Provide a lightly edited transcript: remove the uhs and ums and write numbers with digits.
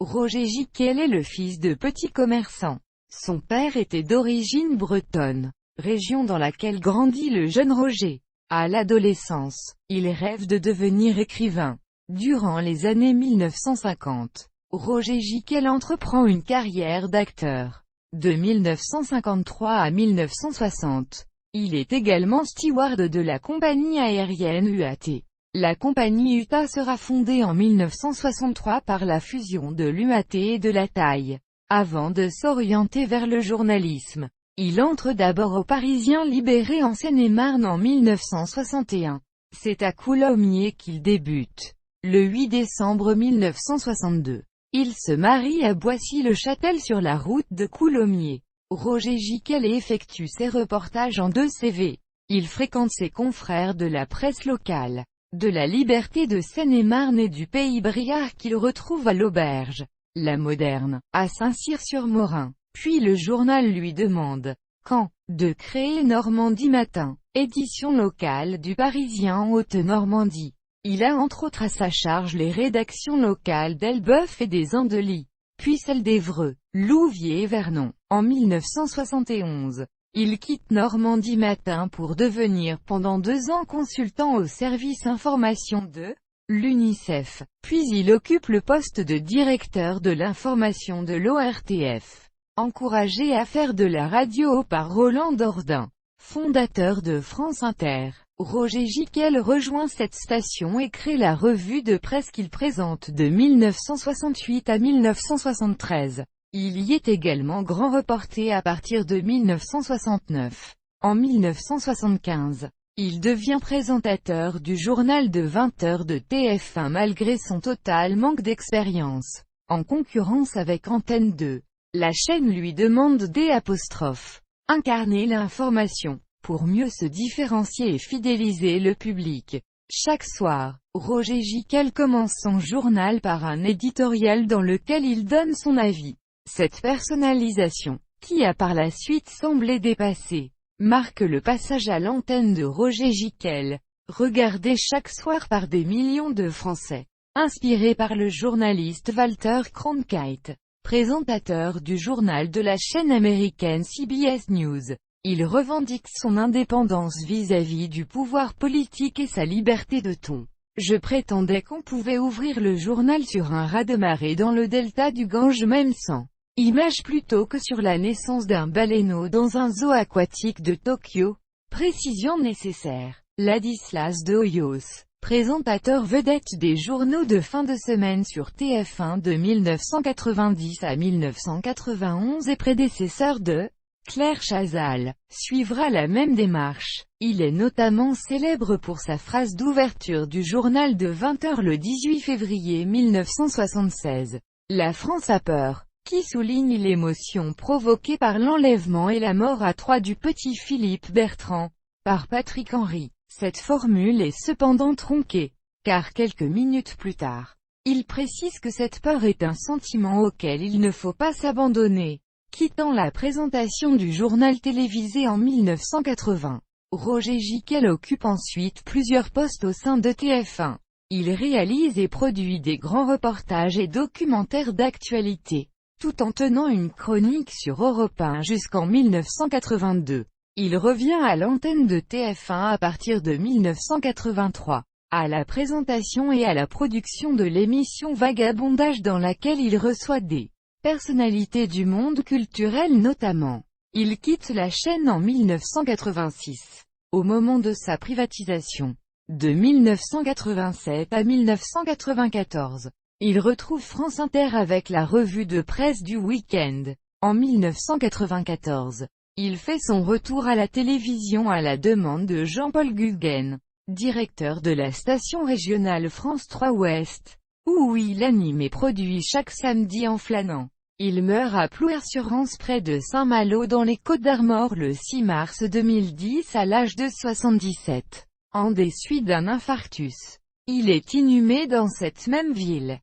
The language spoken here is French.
Roger Gicquel est le fils de petits commerçants. Son père était d'origine bretonne, région dans laquelle grandit le jeune Roger. À l'adolescence, il rêve de devenir écrivain. Durant les années 1950, Roger Gicquel entreprend une carrière d'acteur. De 1953 à 1960, il est également steward de la compagnie aérienne UAT. La compagnie UTA sera fondée en 1963 par la fusion de l'UAT et de la Thaï. Avant de s'orienter vers le journalisme, il entre d'abord au Parisien Libéré en Seine-et-Marne en 1961. C'est à Coulommiers qu'il débute. Le 8 décembre 1962, il se marie à Boissy-le-Châtel sur la route de Coulommiers. Roger Gicquel effectue ses reportages en 2 CV. Il fréquente ses confrères de la presse locale, de la Liberté de Seine-et-Marne et du Pays Briard qu'il retrouve à l'Auberge, La Moderne, à Saint-Cyr-sur-Morin. Puis le journal lui demande, quand, de créer Normandie Matin, édition locale du Parisien en Haute-Normandie. Il a entre autres à sa charge les rédactions locales d'Elbeuf et des Andelys, puis celles d'Évreux, Louviers et Vernon. En 1971, il quitte Normandie Matin pour devenir pendant 2 ans consultant au service information de l'UNICEF, puis il occupe le poste de directeur de l'information de l'ORTF. Encouragé à faire de la radio par Roland Dordain, fondateur de France Inter, Roger Gicquel rejoint cette station et crée la revue de presse qu'il présente de 1968 à 1973. Il y est également grand reporter à partir de 1969. En 1975, il devient présentateur du journal de 20h de TF1 malgré son total manque d'expérience. En concurrence avec Antenne 2, la chaîne lui demande d'incarner l'information, pour mieux se différencier et fidéliser le public. Chaque soir, Roger Gicquel commence son journal par un éditorial dans lequel il donne son avis. Cette personnalisation, qui a par la suite semblé dépassée, marque le passage à l'antenne de Roger Gicquel, regardé chaque soir par des millions de Français. Inspiré par le journaliste Walter Cronkite, présentateur du journal de la chaîne américaine CBS News, il revendique son indépendance vis-à-vis du pouvoir politique et sa liberté de ton. Je prétendais qu'on pouvait ouvrir le journal sur un raz-de-marée dans le delta du Gange même sans image plutôt que sur la naissance d'un baleineau dans un zoo aquatique de Tokyo. Précision nécessaire. Ladislas de Hoyos, présentateur vedette des journaux de fin de semaine sur TF1 de 1990 à 1991 et prédécesseur de Claire Chazal, suivra la même démarche. Il est notamment célèbre pour sa phrase d'ouverture du journal de 20h le 18 février 1976. La France a peur, qui souligne l'émotion provoquée par l'enlèvement et la mort à Troyes du petit Philippe Bertrand, par Patrick Henry. Cette formule est cependant tronquée, car quelques minutes plus tard, il précise que cette peur est un sentiment auquel il ne faut pas s'abandonner. Quittant la présentation du journal télévisé en 1980, Roger Gicquel occupe ensuite plusieurs postes au sein de TF1. Il réalise et produit des grands reportages et documentaires d'actualité, tout en tenant une chronique sur Europe 1 jusqu'en 1982. Il revient à l'antenne de TF1 à partir de 1983, à la présentation et à la production de l'émission Vagabondage dans laquelle il reçoit des personnalités du monde culturel notamment. Il quitte la chaîne en 1986, au moment de sa privatisation. De 1987 à 1994, il retrouve France Inter avec la revue de presse du week-end. En 1994, il fait son retour à la télévision à la demande de Jean-Paul Guggen, directeur de la station régionale France 3 Ouest, où il anime et produit chaque samedi en flânant. Il meurt à Plouer-sur-Rance près de Saint-Malo dans les Côtes-d'Armor le 6 mars 2010 à l'âge de 77 ans des suites d'un infarctus. Il est inhumé dans cette même ville.